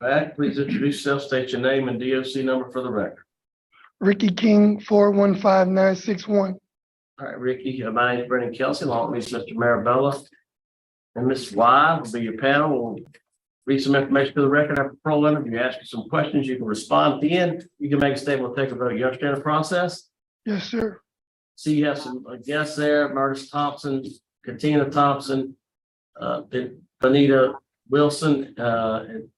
Back, please introduce yourself, state your name and DOC number for the record. Ricky King, 415961. All right, Ricky, my name is Brendan Kelsey, along with Mr. Marabella and Ms. Y will be your panel. We'll read some information to the record after parole interview. Ask you some questions. You can respond at the end. You can make a statement. We'll take a vote. You understand the process? Yes, sir. See, you have some guests there, Bianca Thompson, Katina Thompson, Katina Wilson.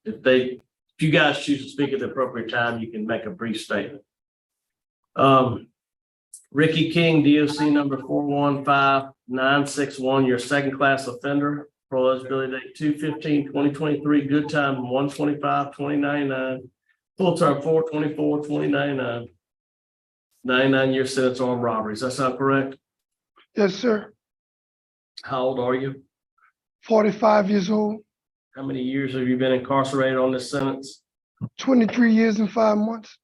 If you guys choose to speak at the appropriate time, you can make a brief statement. Ricky King, DOC number 415961, your second class offender, parole eligibility date 2/15/2023, good time 1/25/2099, full term 4/24/2099, 99-year sentence on robbery. Does that sound correct? Yes, sir. How old are you? 45 years old, How many years have you been incarcerated on this sentence? 23 years and 5 months.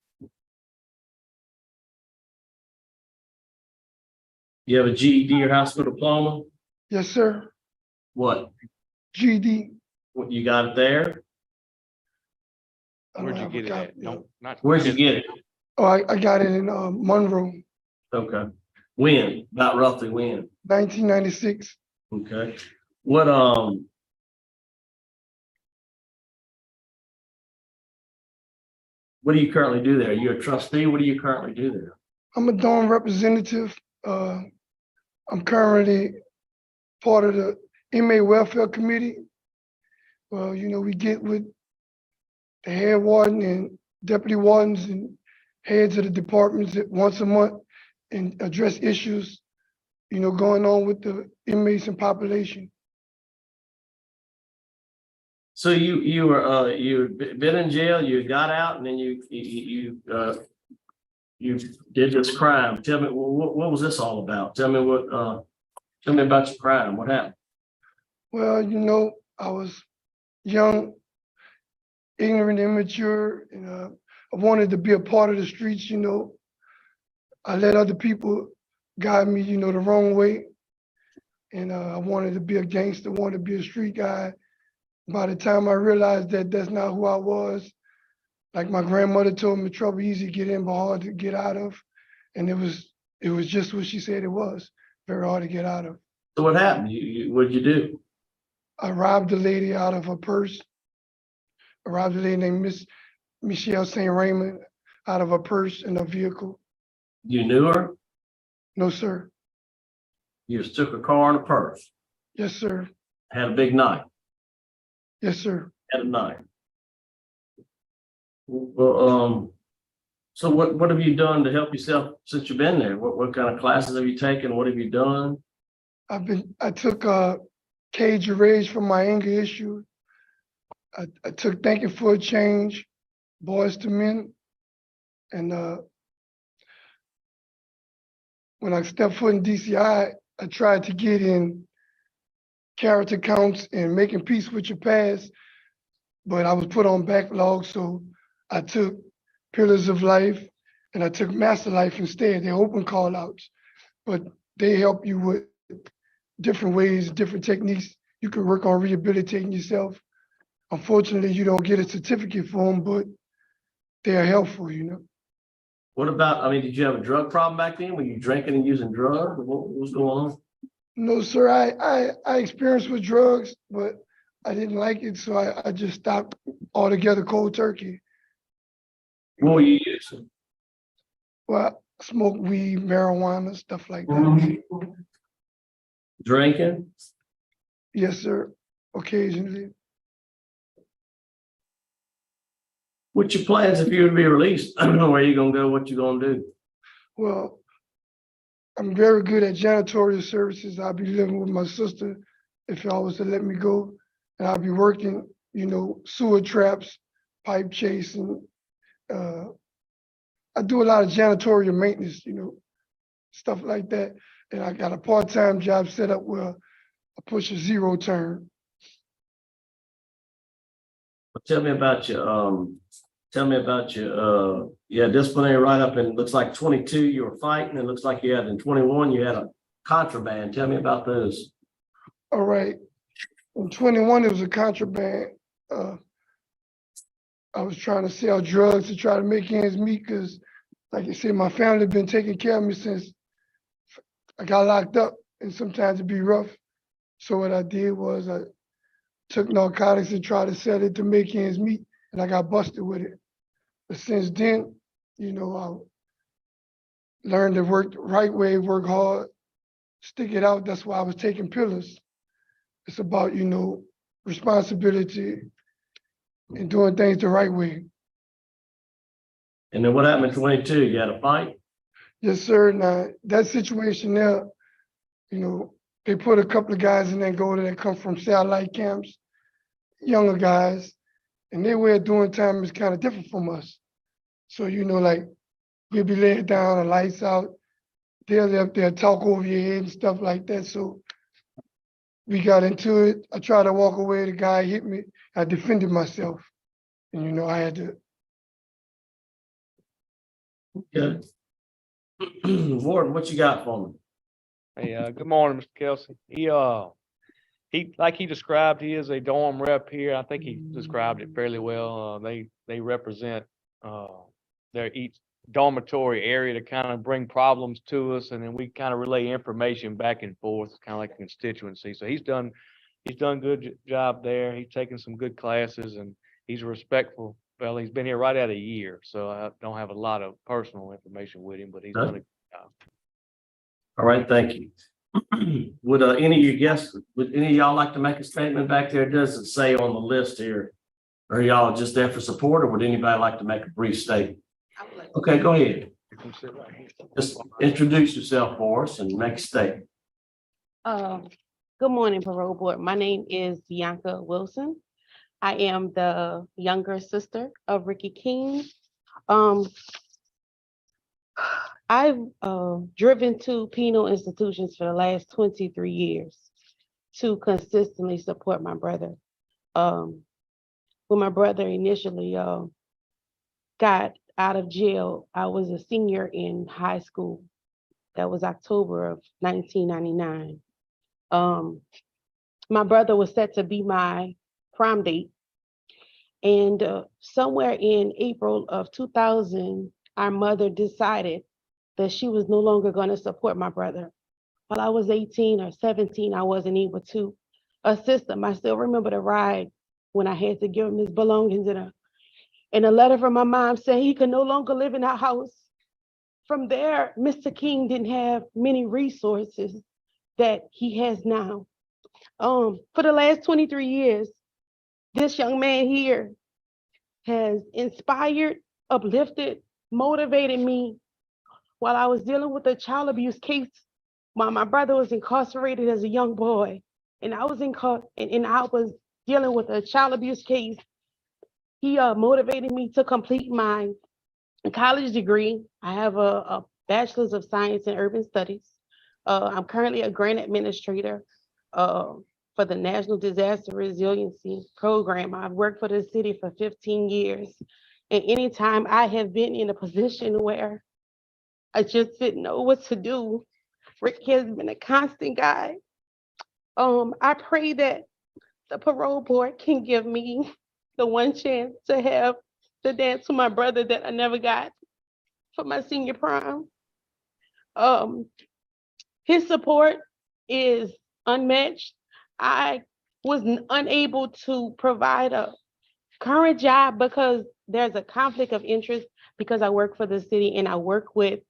You have a GED or high school diploma? Yes, sir. What? GD. What, you got it there? Where'd you get it at? No, not. Where'd you get it? Oh, I got it in Monroe, Okay. When? About roughly when? 1996. Okay. What do you currently do there? Are you a trustee? What do you currently do there? I'm a dorm representative. I'm currently part of the inmate welfare committee. Well, you know, we get with the head warden and deputy wardens and heads of the departments once a month and address issues, you know, going on with the inmates and population. So you've been in jail, you got out, and then you did this crime. Tell me what was this all about? Tell me about your crime. What happened? Well, you know, I was young, ignorant, immature, and I wanted to be a part of the streets, you know. I let other people guide me, you know, the wrong way. And I wanted to be a gangster, wanted to be a street guy. By the time I realized that that's not who I was, like my grandmother told me, trouble easy to get in, but hard to get out of. And it was just what she said it was, very hard to get out of. So what happened? What'd you do? I robbed a lady out of her purse. I robbed a lady named Miss Michelle St. Raymond out of her purse in a vehicle. You knew her? No, sir. You just took a car and a purse. Yes, sir. Had a big knife. Yes, sir. Had a knife. Well, so what have you done to help yourself since you've been there? What kind of classes have you taken? What have you done? I took Cage of Rage for my anger issue. I took Thanking for a Change, Boys to Men. And when I stepped foot in DCI, I tried to get in character counts and making peace with your past, but I was put on backlog, so I took Pillars of Life and I took Master Life instead. They're open call outs, but they help you with different ways, different techniques. You can work on rehabilitating yourself. Unfortunately, you don't get a certificate for them, but they are helpful, you know. What about, I mean, did you have a drug problem back then? Were you drinking and using drugs? What was going on? No, sir, I experienced with drugs, but I didn't like it, so I just stopped altogether cold turkey. What were you using? Well, I smoke weed, marijuana, stuff like that. Drinking? Yes, sir, occasionally. What's your plans if you were to be released? I don't know where you're gonna go, what you're gonna do. Well, I'm very good at janitorial services. I'll be living with my sister if y'all was to let me go. And I'll be working, you know, sewer traps, pipe chasing. I do a lot of janitorial maintenance, you know, stuff like that. And I got a part-time job set up where I push a zero turn. Tell me about your disciplinary write-up, and it looks like 22 you were fighting. It looks like you had in 21 you had a contraband. Tell me about those. All right. In 21, it was a contraband. I was trying to sell drugs to try to make ends meet because, like I said, my family been taking care of me since I got locked up, and sometimes it'd be rough. So what I did was I took narcotics and tried to sell it to make ends meet, and I got busted with it. But since then, I learned to work the right way, work hard, stick it out. That's why I was taking pillars. It's about, responsibility and doing things the right way. And then what happened in 22? You had a fight? Yes, sir. Now, that situation there, they put a couple of guys in Angola that come from satellite camps, younger guys, and their way of doing time is kind of different from us. So, like we'll be laying down, the lights out, they'll talk over your head and stuff like that. So we got into it. I tried to walk away, the guy hit me. I defended myself. And I had to. Good. Warden, what you got for me? Hey, good morning, Mr. Kelsey. He like he described, he is a dorm rep here. I think he described it fairly well. They represent their each dormitory area to kind of bring problems to us, and then we kind of relay information back and forth, kind of like a constituency. So he's done good job there. He's taken some good classes, and he's a respectful fellow. He's been here right at a year, so I don't have a lot of personal information with him, but he's done a good job. All right, thank you. Would any of y'all like to make a statement back there? It doesn't say on the list here. Are y'all just there for support, or would anybody like to make a brief statement? Okay, go ahead. Just introduce yourself for us and make a statement. Good morning, Parole Board. My name is Bianca Wilson. I am the younger sister of Ricky King. I've driven to penal institutions for the last 23 years to consistently support my brother. When my brother initially got out of jail, I was a senior in high school. That was October of 1999. My brother was set to be my prom date. And somewhere in April of 2000, our mother decided that she was no longer going to support my brother. While I was 18 or 17, I wasn't able to assist him. I still remember the ride when I had to give him his belongings and a letter from my mom saying he could no longer live in our house. From there, Mr. King didn't have many resources that he has now. For the last 23 years, this young man here has inspired, uplifted, motivated me while I was dealing with a child abuse case while my brother was incarcerated as a young boy. And I was dealing with a child abuse case. He motivated me to complete my college degree. I have a bachelor's of science in urban studies. I'm currently a grant administrator for the National Disaster Resiliency Program. I've worked for the city for 15 years. And anytime I have been in a position where I just didn't know what to do, Rick has been a constant guide. I pray that the parole board can give me the one chance to have the dance with my brother that I never got for my senior prom. His support is unmatched. I was unable to provide a current job because there's a conflict of interest because I work for the city and I work with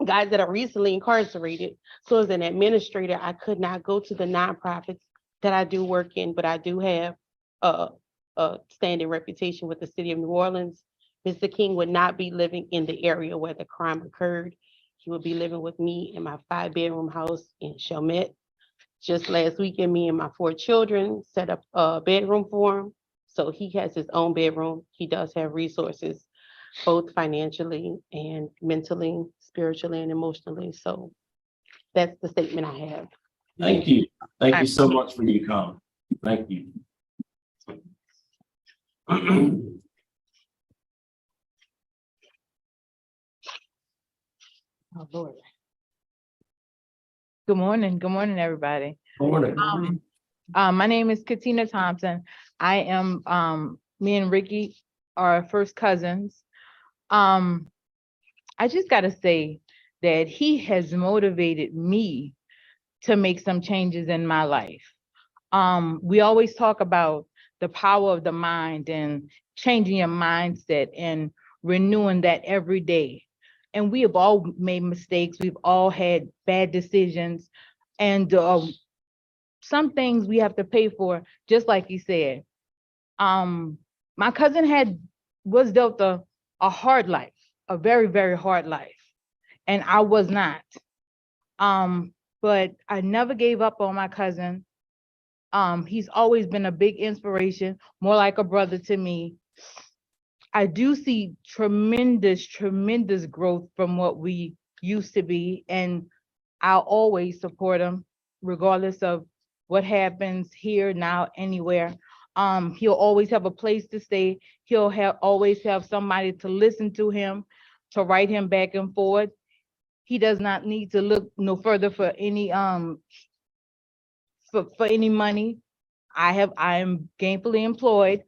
guys that are recently incarcerated. So as an administrator, I could not go to the nonprofits that I do work in, but I do have a standing reputation with the city of New Orleans. Mr. King would not be living in the area where the crime occurred. He would be living with me in my 5-bedroom house in Chalmette. Just last weekend, me and my 4 children set up a bedroom for him. So he has his own bedroom. He does have resources, both financially and mentally, spiritually, and emotionally. So that's the statement I have. Thank you. Thank you so much for your comment. Thank you. Oh, Lord. Good morning. Good morning, everybody. Morning. My name is Katina Thompson. I am, me and Ricky are first cousins. I just gotta say that he has motivated me to make some changes in my life. We always talk about the power of the mind and changing your mindset and renewing that every day. And we have all made mistakes. We've all had bad decisions. And some things we have to pay for, just like he said. My cousin was dealt a hard life, a very, very hard life. And I was not. But I never gave up on my cousin. He's always been a big inspiration, more like a brother to me. I do see tremendous, tremendous growth from what we used to be, and I'll always support him, regardless of what happens here, now, anywhere. He'll always have a place to stay. He'll always have somebody to listen to him, to write him back and forth. He does not need to look no further for any for any money. I am gainfully employed.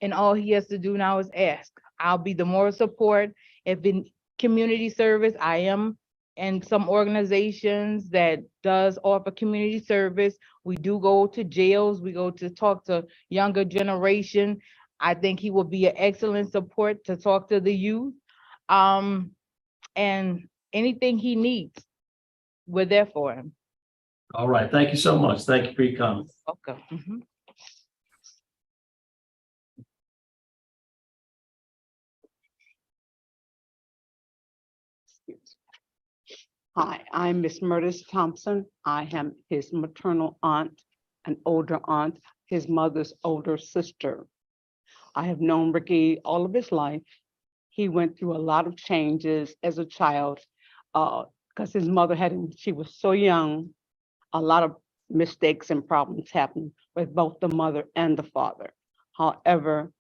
And all he has to do now is ask. I'll be the moral support. If in community service, I am in some organizations that does offer community service. We do go to jails. We go to talk to younger generation. I think he will be an excellent support to talk to the youth. And anything he needs, we're there for him. All right, thank you so much. Thank you for your comment. Okay. Mhm. Hi, I'm Miss Murders Thompson. I am his maternal aunt, an older aunt, his mother's older sister. I have known Ricky all of his life. He went through a lot of changes as a child because his mother had him, she was so young. A lot of mistakes and problems happened with both the mother and the father. However,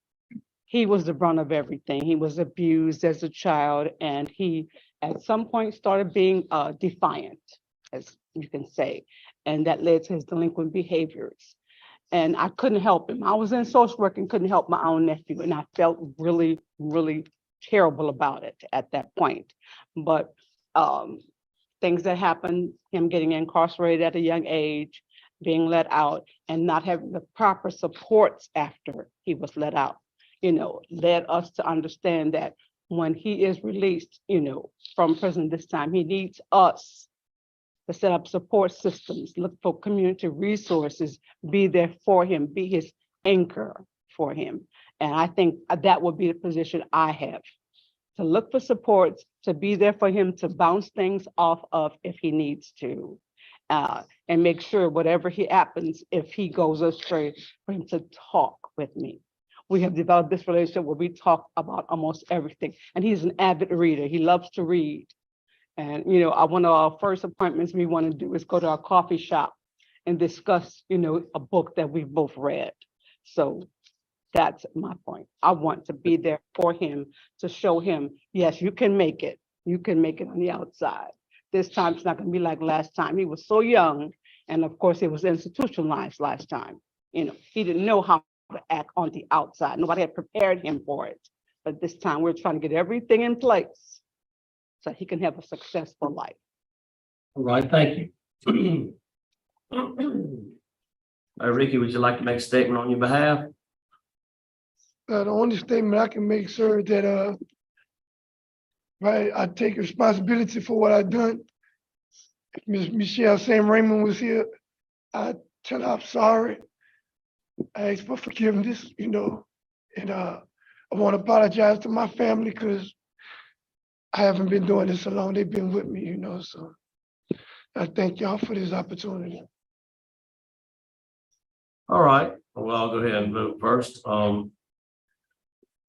he was the brunt of everything. He was abused as a child, and he at some point started being defiant, as you can say, and that led to his delinquent behaviors. And I couldn't help him. I was in social work and couldn't help my own nephew, and I felt really, really terrible about it at that point. But things that happened, him getting incarcerated at a young age, being let out, and not having the proper supports after he was let out, led us to understand that when he is released, from prison this time, he needs us to set up support systems, look for community resources, be there for him, be his anchor for him. And I think that would be the position I have, to look for supports, to be there for him, to bounce things off of if he needs to, and make sure whatever happens, if he goes astray, for him to talk with me. We have developed this relationship where we talk about almost everything. And he's an avid reader. He loves to read. And, one of our first appointments we want to do is go to our coffee shop and discuss, a book that we've both read. So that's my point. I want to be there for him, to show him, yes, you can make it. You can make it on the outside. This time it's not going to be like last time. He was so young. And of course, he was institutionalized last time. He didn't know how to act on the outside. Nobody had prepared him for it. But this time we're trying to get everything in place so he can have a successful life. All right, thank you. Ricky, would you like to make a statement on your behalf? The only statement I can make, sir, that I take responsibility for what I've done. If Ms. Michelle St. Raymond was here, I tell her I'm sorry. I ask for forgiveness, and I want to apologize to my family because I haven't been doing this so long. They've been with me, so I thank y'all for this opportunity. All right, well, I'll go ahead and vote first.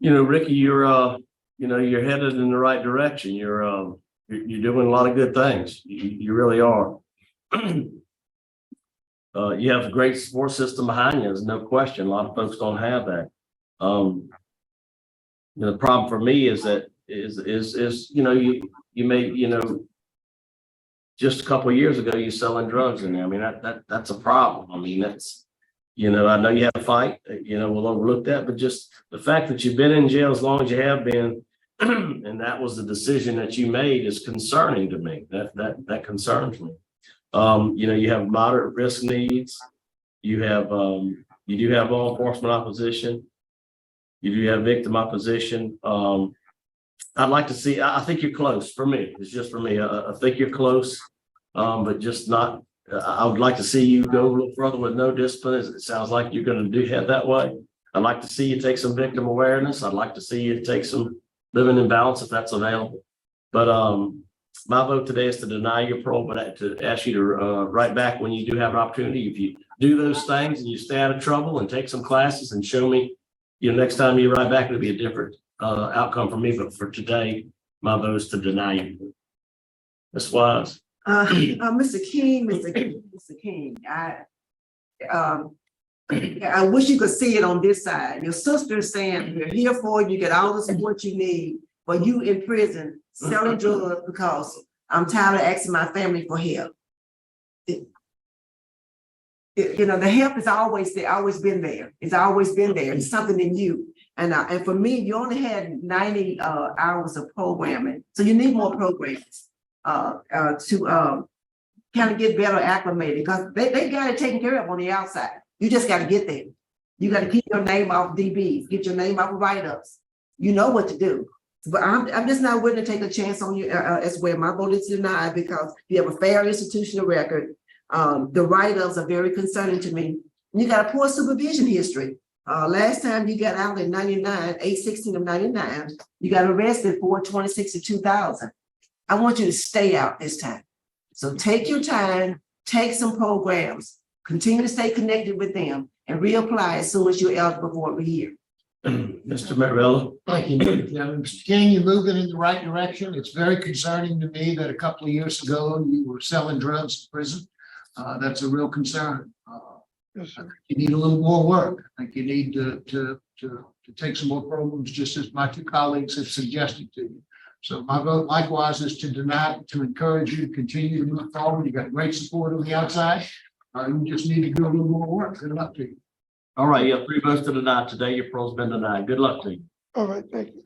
Ricky, you're headed in the right direction. You're doing a lot of good things. You really are. You have a great support system behind you. There's no question. A lot of folks don't have that. The problem for me is that you may, just a couple of years ago, you're selling drugs in there. I mean, that's a problem. I mean, You know, I know you had a fight, you know, we'll overlook that, but just the fact that you've been in jail as long as you have been, and that was the decision that you made is concerning to me. That concerns me. You know, you have moderate risk needs. You have, you do have law enforcement opposition. You do have victim opposition. I'd like to see, I think you're close for me. It's just for me. I think you're close, but just not, I would like to see you go a little further with no discipline. It sounds like you're going to do head that way. I'd like to see you take some victim awareness. I'd like to see you take some living in balance if that's available. But my vote today is to deny your parole, but to ask you to write back when you do have an opportunity. If you do those things and you stay out of trouble and take some classes and show me, you know, next time you write back, it'll be a different outcome for me. But for today, my vote is to deny you. Ms. Wise. Mr. King, I wish you could see it on this side. Your sister is saying, we're here for you, you get all the support you need, but you in prison selling drugs because I'm tired of asking my family for help. You know, the help is always there, always been there. It's always been there. It's something in you. And for me, you only had 90 hours of programming, so you need more programs to kind of get better acclimated, because they got it taken care of on the outside. You just got to get there. You got to keep your name off DBs, get your name off of write-ups. You know what to do. But I'm just not willing to take a chance on you as well. My vote is denied because you have a fair institutional record. The write-ups are very concerning to me. You got a poor supervision history. Last time you got out in 99, 8/16 of 99, you got arrested for 26 of 2000. I want you to stay out this time. So take your time, take some programs, continue to stay connected with them, and reapply as soon as you're eligible for a year. Mr. Marabella. Thank you, Mr. King. You're moving in the right direction. It's very concerning to me that a couple of years ago you were selling drugs in prison. That's a real concern. Yes, sir. You need a little more work. I think you need to take some more programs, just as my two colleagues have suggested to you. So my vote likewise is to deny, to encourage you to continue to move forward. You got great support on the outside. You just need to do a little more work. Good luck to you. All right, you have 3 votes to deny today. Your parole's been denied. Good luck to you. All right, thank you.